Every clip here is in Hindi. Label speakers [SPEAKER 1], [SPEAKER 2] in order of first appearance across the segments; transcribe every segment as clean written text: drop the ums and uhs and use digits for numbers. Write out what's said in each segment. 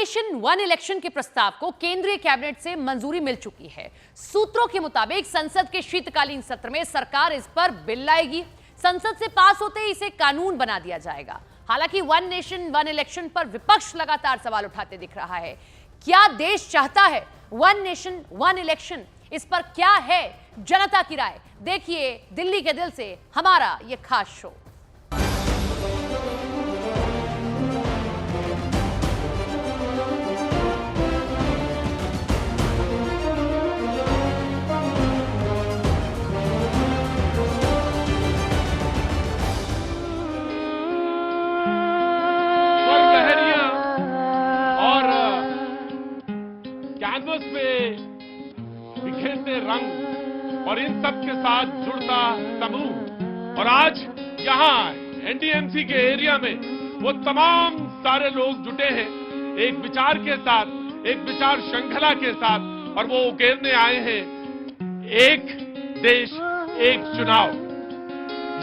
[SPEAKER 1] नेशन वन इलेक्शन के प्रस्ताव को केंद्रीय कैबिनेट से मंजूरी मिल चुकी है। सूत्रों के मुताबिक संसद के शीतकालीन सत्र में सरकार इस पर बिल लाएगी। संसद से पास होते ही इसे कानून बना दिया जाएगा। हालांकि वन नेशन वन इलेक्शन पर विपक्ष लगातार सवाल उठाते दिख रहा है। क्या देश चाहता है वन नेशन वन इलेक्शन? इस पर क्या है जनता की राय? देखिए दिल्ली के दिल से हमारा यह खास शो।
[SPEAKER 2] कैनवस पे बिखेरते रंग और इन सब के साथ जुड़ता समूह, और आज यहाँ एनडीएमसी के एरिया में वो तमाम सारे लोग जुटे हैं एक विचार के साथ, एक विचार श्रृंखला के साथ, और वो उकेरने आए हैं एक देश एक चुनाव।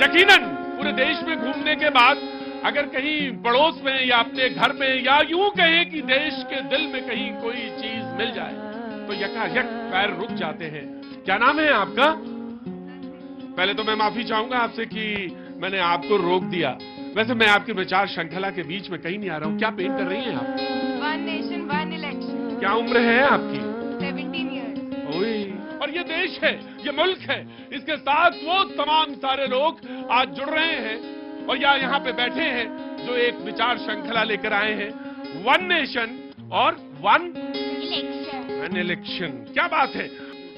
[SPEAKER 2] यकीनन पूरे देश में घूमने के बाद अगर कहीं पड़ोस में या अपने घर में या यूं कहें कि देश के दिल में कहीं कोई चीज मिल जाए तो यकायक पैर रुक जाते हैं। क्या नाम है आपका? पहले तो मैं माफी चाहूंगा आपसे कि मैंने आपको रोक दिया। वैसे मैं आपके विचार श्रृंखला के बीच में कहीं नहीं आ रहा हूं। क्या पेन कर रही हैं आप?
[SPEAKER 3] One nation one election.
[SPEAKER 2] क्या उम्र है आपकी?
[SPEAKER 3] 17 ईयर्स।
[SPEAKER 2] ओए, और ये देश है, ये मुल्क है, इसके साथ वो तमाम सारे लोग आज जुड़ रहे हैं और यहाँ पे बैठे हैं जो एक विचार श्रृंखला लेकर आए हैं, वन नेशन और वन इलेक्शन। क्या बात है,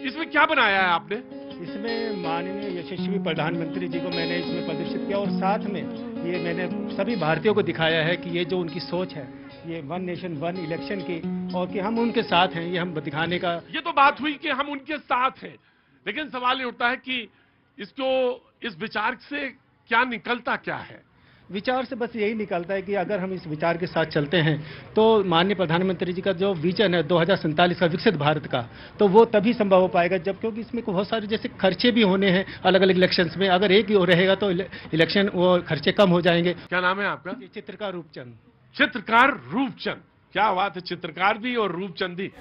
[SPEAKER 2] इसमें क्या बनाया है आपने?
[SPEAKER 4] इसमें माननीय यशस्वी प्रधानमंत्री जी को मैंने इसमें प्रदर्शित किया और साथ में ये मैंने सभी भारतीयों को दिखाया है कि ये जो उनकी सोच है ये वन नेशन वन इलेक्शन की, और कि हम उनके साथ हैं, ये हम दिखाने का।
[SPEAKER 2] ये तो बात हुई कि हम उनके साथ हैं, लेकिन सवाल ये उठता है कि इस विचार से क्या निकलता क्या है?
[SPEAKER 4] विचार से बस यही निकलता है कि अगर हम इस विचार के साथ चलते हैं तो माननीय प्रधानमंत्री जी का जो विजन है 2047 का विकसित भारत का, तो वो तभी संभव हो पाएगा जब, क्योंकि इसमें बहुत सारे जैसे खर्चे भी होने हैं अलग अलग इलेक्शंस में। अगर एक ही रहेगा तो इलेक्शन वो खर्चे कम हो जाएंगे।
[SPEAKER 2] क्या नाम है आपका?
[SPEAKER 4] चित्रकार रूपचंद।
[SPEAKER 2] चित्रकार रूपचंद, क्या बात है, चित्रकार भी और रूपचंद भी।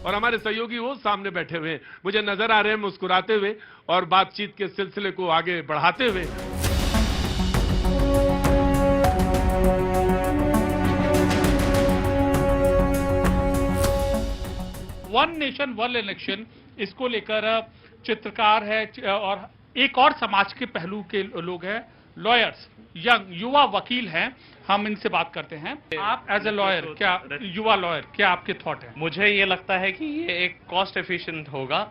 [SPEAKER 2] और हमारे सहयोगी वो सामने बैठे हुए हैं, मुझे नजर आ रहे हैं मुस्कुराते हुए और बातचीत के सिलसिले को आगे बढ़ाते हुए।
[SPEAKER 5] वन नेशन वन इलेक्शन, इसको लेकर चित्रकार है और एक और समाज के पहलू के लोग हैं, लॉयर्स, यंग युवा वकील हैं। हम इनसे बात करते हैं। आप एज ए लॉयर, क्या युवा लॉयर, क्या आपके थॉट है?
[SPEAKER 6] मुझे ये लगता है कि ये एक कॉस्ट एफिशिएंट होगा।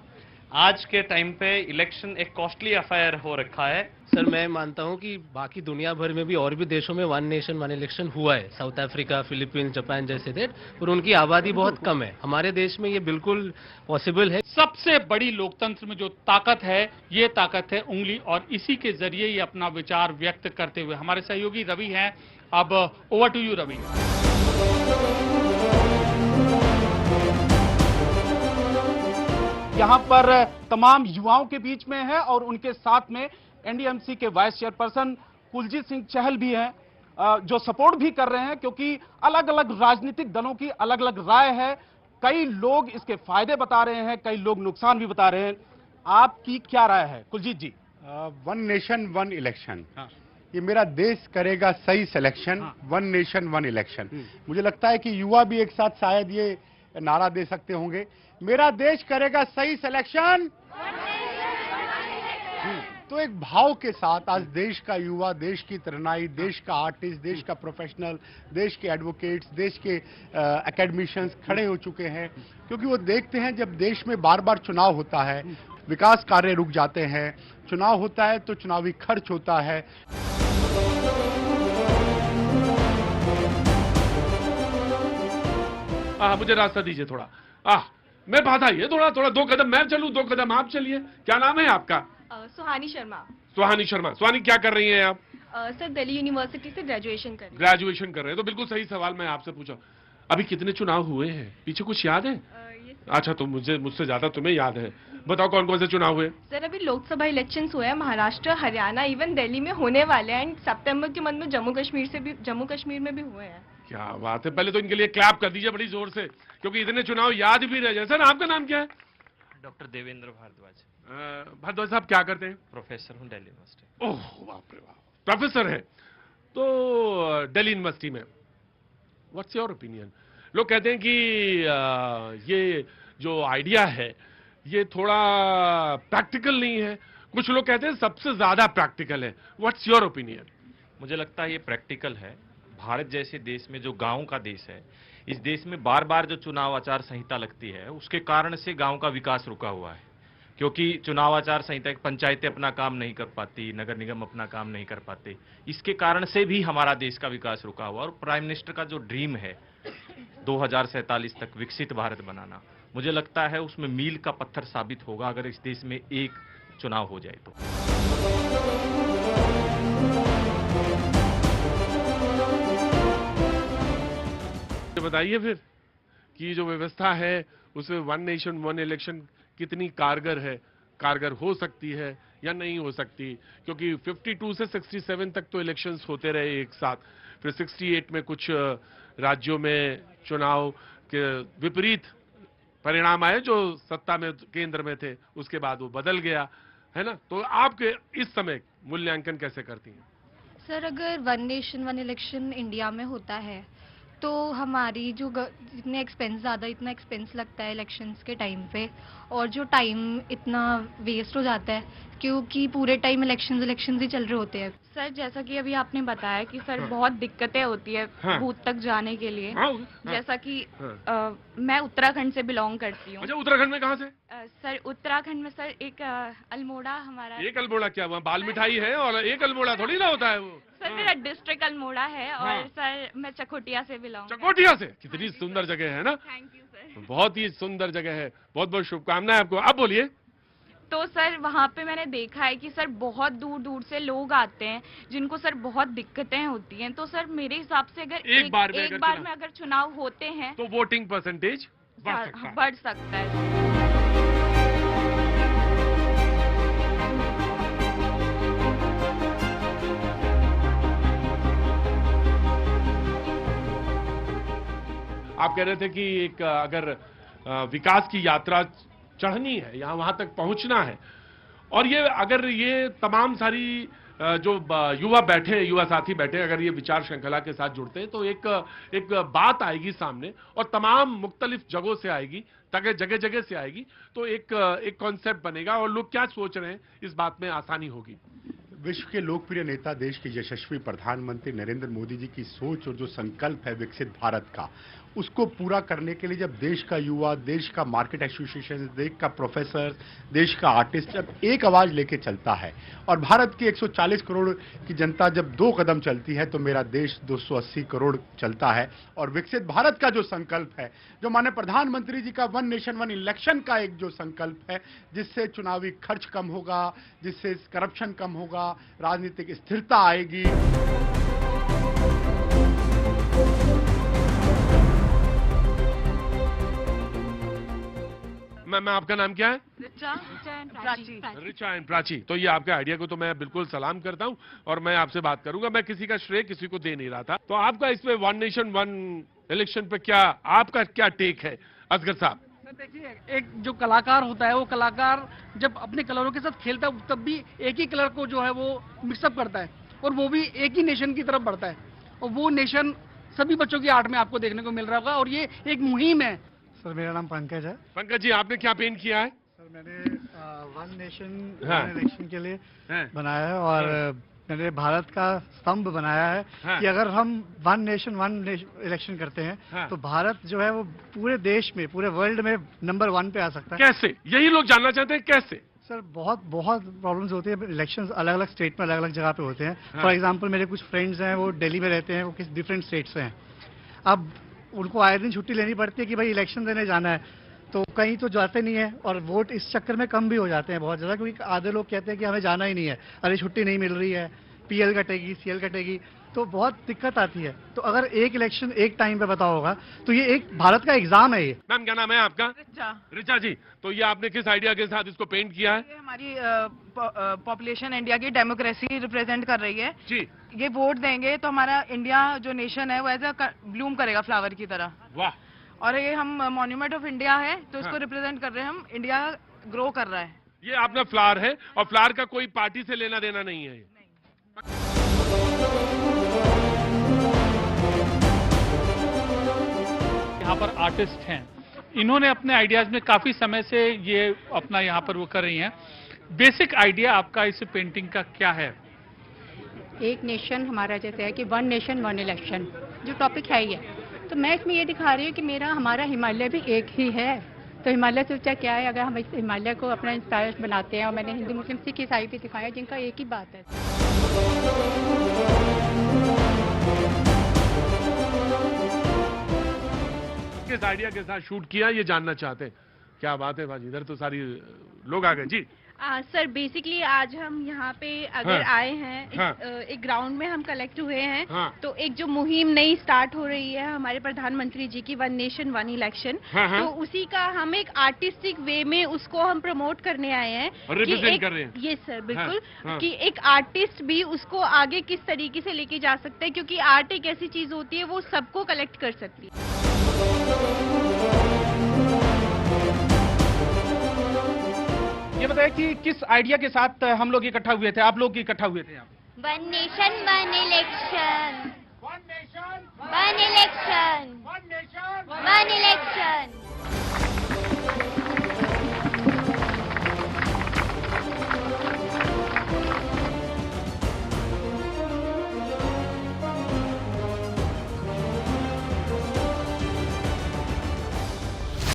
[SPEAKER 6] आज के टाइम पे इलेक्शन एक कॉस्टली अफेयर हो रखा है।
[SPEAKER 7] सर मैं मानता हूं कि बाकी दुनिया भर में भी और भी देशों में वन नेशन वन इलेक्शन हुआ है, साउथ अफ्रीका, फिलीपींस, जापान जैसे देश, और उनकी आबादी बहुत कम है। हमारे देश में ये बिल्कुल पॉसिबल है।
[SPEAKER 5] सबसे बड़ी लोकतंत्र में जो ताकत है, ये ताकत है उंगली, और इसी के जरिए ये अपना विचार व्यक्त करते हुए हमारे सहयोगी रवि हैं। अब ओवर टू यू रवि।
[SPEAKER 8] यहाँ पर तमाम युवाओं के बीच में है और उनके साथ में एनडीएमसी के वाइस चेयरपर्सन कुलजीत सिंह चहल भी हैं जो सपोर्ट भी कर रहे हैं, क्योंकि अलग अलग राजनीतिक दलों की अलग अलग राय है। कई लोग इसके फायदे बता रहे हैं, कई लोग नुकसान भी बता रहे हैं। आपकी क्या राय है कुलजीत जी?
[SPEAKER 9] वन नेशन वन इलेक्शन, ये मेरा देश करेगा सही selection. One nation one election, मुझे लगता है कि युवा भी एक साथ शायद ये नारा दे सकते होंगे, मेरा देश करेगा सही सिलेक्शन। तो एक भाव के साथ आज देश का युवा, देश की तरनाई, देश का आर्टिस्ट, देश का प्रोफेशनल, देश के एडवोकेट्स, देश के एकेडमिशियंस खड़े हो चुके हैं, क्योंकि वो देखते हैं जब देश में बार बार चुनाव होता है विकास कार्य रुक जाते हैं, चुनाव होता है तो चुनावी खर्च होता है।
[SPEAKER 2] मुझे रास्ता दीजिए थोड़ा। मैं बाधा ये थोड़ा 2 कदम मैं चलूं, 2 कदम आप चलिए। क्या नाम है आपका?
[SPEAKER 3] सुहानी शर्मा।
[SPEAKER 2] सुहानी शर्मा। सुहानी, क्या कर रही हैं आप?
[SPEAKER 3] सर दिल्ली यूनिवर्सिटी से ग्रेजुएशन कर रही हूं।
[SPEAKER 2] ग्रेजुएशन कर रहे हैं, तो बिल्कुल सही सवाल मैं आपसे पूछा। अभी कितने चुनाव हुए हैं, पीछे कुछ याद है?
[SPEAKER 3] ये
[SPEAKER 2] अच्छा, तो मुझसे ज्यादा तुम्हें याद है। बताओ कौन कौन से चुनाव हुए?
[SPEAKER 3] सर अभी लोकसभा इलेक्शंस हुए हैं महाराष्ट्र, हरियाणा, इवन दिल्ली में होने वाले हैं एंड सितंबर के मंथ में जम्मू कश्मीर में भी हुए हैं।
[SPEAKER 2] क्या बात है, पहले तो इनके लिए क्लैप कर दीजिए बड़ी जोर से, क्योंकि इतने चुनाव याद भी रह जाए। सर आपका नाम क्या है?
[SPEAKER 6] डॉक्टर देवेंद्र भारद्वाज।
[SPEAKER 2] भारद्वाज साहब क्या करते हैं?
[SPEAKER 6] प्रोफेसर हूँ दिल्ली यूनिवर्सिटी।
[SPEAKER 2] ओह बाप रे बाप, प्रोफेसर है तो दिल्ली यूनिवर्सिटी में। What's your opinion? लोग कहते हैं कि ये जो आइडिया है ये थोड़ा प्रैक्टिकल नहीं है, कुछ लोग कहते हैं सबसे ज्यादा प्रैक्टिकल है। What's your opinion?
[SPEAKER 10] मुझे लगता है ये प्रैक्टिकल है। भारत जैसे देश में, जो गांव का देश है, इस देश में बार बार जो चुनाव आचार संहिता लगती है उसके कारण से गांव का विकास रुका हुआ है, क्योंकि चुनाव आचार संहिता, पंचायतें अपना काम नहीं कर पाती, नगर निगम अपना काम नहीं कर पाते, इसके कारण से भी हमारा देश का विकास रुका हुआ। और प्राइम मिनिस्टर का जो ड्रीम है 2047 तक विकसित भारत बनाना, मुझे लगता है उसमें मील का पत्थर साबित होगा अगर इस देश में एक चुनाव हो जाए तो।
[SPEAKER 2] बताइए फिर कि जो व्यवस्था है उसमें वन नेशन वन इलेक्शन कितनी कारगर है, कारगर हो सकती है या नहीं हो सकती? क्योंकि 52 से 67 तक तो इलेक्शंस होते रहे एक साथ, फिर 68 में कुछ राज्यों में चुनाव के विपरीत परिणाम आए जो सत्ता में केंद्र में थे, उसके बाद वो बदल गया, है ना? तो आपके इस समय मूल्यांकन कैसे करती हैं?
[SPEAKER 11] सर अगर one nation one election India में होता है तो हमारी जो इतने इतना एक्सपेंस लगता है इलेक्शंस के टाइम पे, और जो टाइम इतना वेस्ट हो जाता है क्योंकि पूरे टाइम इलेक्शंस ही चल रहे होते हैं।
[SPEAKER 3] सर जैसा कि अभी आपने बताया कि सर बहुत दिक्कतें होती है बूथ तक जाने के लिए। जैसा कि मैं उत्तराखंड से बिलोंग करती हूँ।
[SPEAKER 2] अच्छा, उत्तराखंड में कहाँ से?
[SPEAKER 3] सर उत्तराखंड में सर एक अल्मोड़ा हमारा।
[SPEAKER 2] एक अल्मोड़ा क्या, वहाँ बाल मिठाई है और एक अल्मोड़ा थोड़ी ना होता है वो।
[SPEAKER 3] सर मेरा डिस्ट्रिक्ट अल्मोड़ा है और सर मैं चकोटिया से बिलोंग।
[SPEAKER 2] चकोटिया से? कितनी सुंदर जगह है ना।
[SPEAKER 3] Thank you sir.
[SPEAKER 2] बहुत ही सुंदर जगह है, बहुत बहुत शुभकामनाएं आपको। अब बोलिए।
[SPEAKER 3] तो सर वहाँ पे मैंने देखा है कि सर बहुत दूर दूर से लोग आते हैं जिनको सर बहुत दिक्कतें होती हैं। तो सर मेरे हिसाब से अगर एक बार में अगर चुनाव होते हैं
[SPEAKER 2] तो वोटिंग परसेंटेज
[SPEAKER 3] बढ़ सकता है।
[SPEAKER 2] आप कह रहे थे कि एक अगर विकास की यात्रा चढ़नी है, यहाँ वहां तक पहुंचना है, और ये अगर ये तमाम सारी जो युवा साथी बैठे, अगर ये विचार श्रृंखला के साथ जुड़ते हैं तो एक बात आएगी सामने, और तमाम मुख्तलिफ जगहों से आएगी, जगह जगह से आएगी, तो एक कॉन्सेप्ट बनेगा और लोग क्या सोच रहे हैं इस बात में आसानी होगी।
[SPEAKER 9] विश्व के लोकप्रिय नेता, देश के यशस्वी प्रधानमंत्री नरेंद्र मोदी जी की सोच और जो संकल्प है विकसित भारत का, उसको पूरा करने के लिए जब देश का युवा, देश का मार्केट एसोसिएशन, देश का प्रोफेसर, देश का आर्टिस्ट जब एक आवाज लेके चलता है, और भारत की 140 करोड़ की जनता जब 2 कदम चलती है, तो मेरा देश 280 करोड़ चलता है। और विकसित भारत का जो संकल्प है, जो माननीय प्रधानमंत्री जी का वन नेशन वन इलेक्शन का एक जो संकल्प है, जिससे चुनावी खर्च कम होगा, जिससे करप्शन कम होगा, राजनीतिक स्थिरता आएगी।
[SPEAKER 2] मैम आपका नाम क्या है?
[SPEAKER 3] रिचा
[SPEAKER 2] एंड प्राची। तो ये आपके आइडिया को तो मैं बिल्कुल सलाम करता हूं और मैं आपसे बात करूंगा। मैं किसी का श्रेय किसी को दे नहीं रहा था। तो आपका इसमें वन नेशन वन इलेक्शन पे आपका क्या टेक है असगर साहब?
[SPEAKER 12] देखिए, एक जो कलाकार होता है वो कलाकार जब अपने कलरों के साथ खेलता है तब भी एक ही कलर को जो है वो मिक्सअप करता है, और वो भी एक ही नेशन की तरफ बढ़ता है, और वो नेशन सभी बच्चों की आर्ट में आपको देखने को मिल रहा होगा, और ये एक मुहिम है।
[SPEAKER 4] सर मेरा नाम पंकज है।
[SPEAKER 2] पंकज जी, आपने क्या पेन किया है?
[SPEAKER 4] सर मैंने वन नेशन वन इलेक्शन के लिए बनाया है, और मैंने भारत का स्तंभ बनाया है कि अगर हम वन नेशन वन इलेक्शन करते हैं तो भारत जो है वो पूरे देश में, पूरे वर्ल्ड में नंबर 1 पे आ सकता है।
[SPEAKER 2] कैसे? यही लोग जानना चाहते हैं, कैसे?
[SPEAKER 4] सर बहुत प्रॉब्लम्स होती है। इलेक्शंस अलग अलग स्टेट में अलग अलग जगह पे होते हैं। फॉर एग्जांपल मेरे कुछ फ्रेंड्स हैं, वो दिल्ली में रहते हैं, वो किसी डिफरेंट स्टेट से हैं। अब उनको आए दिन छुट्टी लेनी पड़ती है कि भाई इलेक्शन देने जाना है, तो कहीं तो जाते नहीं है, और वोट इस चक्कर में कम भी हो जाते हैं बहुत ज़्यादा, क्योंकि आधे लोग कहते हैं कि हमें जाना ही नहीं है, अरे छुट्टी नहीं मिल रही है, पीएल कटेगी, सीएल कटेगी।
[SPEAKER 13] तो बहुत दिक्कत आती है। तो अगर एक इलेक्शन एक टाइम पे पता होगा तो ये एक भारत का एग्जाम है। ये
[SPEAKER 2] मैम क्या नाम है आपका? रिचा जी, तो ये आपने किस आइडिया के साथ इसको पेंट किया है?
[SPEAKER 14] ये हमारी पॉपुलेशन इंडिया की डेमोक्रेसी रिप्रेजेंट कर रही है
[SPEAKER 2] जी।
[SPEAKER 14] ये वोट देंगे तो हमारा इंडिया जो नेशन है वो एज ब्लूम करेगा फ्लावर की तरह।
[SPEAKER 2] वाह।
[SPEAKER 14] और ये हम मॉन्यूमेंट ऑफ इंडिया है तो इसको रिप्रेजेंट कर रहे हैं हम, इंडिया ग्रो कर रहा है।
[SPEAKER 2] ये अपना फ्लावर है और फ्लावर का कोई पार्टी से लेना देना नहीं है।
[SPEAKER 5] यहाँ पर आर्टिस्ट हैं, इन्होंने अपने आइडियाज में काफी समय से ये अपना यहाँ पर वो कर रही हैं। बेसिक आइडिया आपका इस पेंटिंग का क्या है?
[SPEAKER 15] एक नेशन हमारा जैसे है कि वन नेशन वन इलेक्शन जो टॉपिक है ही है, तो मैं इसमें ये दिखा रही हूँ कि हमारा हिमालय भी एक ही है। तो हिमालय से ऊंचा क्या है? अगर हम इस हिमालय को अपना इंस्पायर बनाते हैं, और मैंने हिंदू मुस्लिम सिख ईसाई भी दिखाया जिनका एक ही बात है।
[SPEAKER 2] किस आइडिया के साथ शूट किया ये जानना चाहते हैं। क्या बात है भाजी, इधर तो सारी लोग आ गए जी।
[SPEAKER 16] सर बेसिकली आज हम यहाँ पे अगर आए हैं एक ग्राउंड में हम कलेक्ट हुए हैं तो एक जो मुहिम नई स्टार्ट हो रही है हमारे प्रधानमंत्री जी की, वन नेशन वन इलेक्शन, तो उसी का हम एक आर्टिस्टिक वे में उसको हम प्रमोट करने आए हैं।
[SPEAKER 2] रिप्रेजेंट कर रहे हैं।
[SPEAKER 16] ये सर बिल्कुल कि एक आर्टिस्ट भी उसको आगे किस तरीके से लेके जा सकता है, क्योंकि आर्ट एक ऐसी चीज होती है वो सबको कलेक्ट कर सकती है।
[SPEAKER 8] ये बताइए कि किस आइडिया के साथ हम लोग इकट्ठा हुए थे, आप लोग इकट्ठा हुए थे यहाँ?
[SPEAKER 17] One nation one election, one nation one election, one nation one election.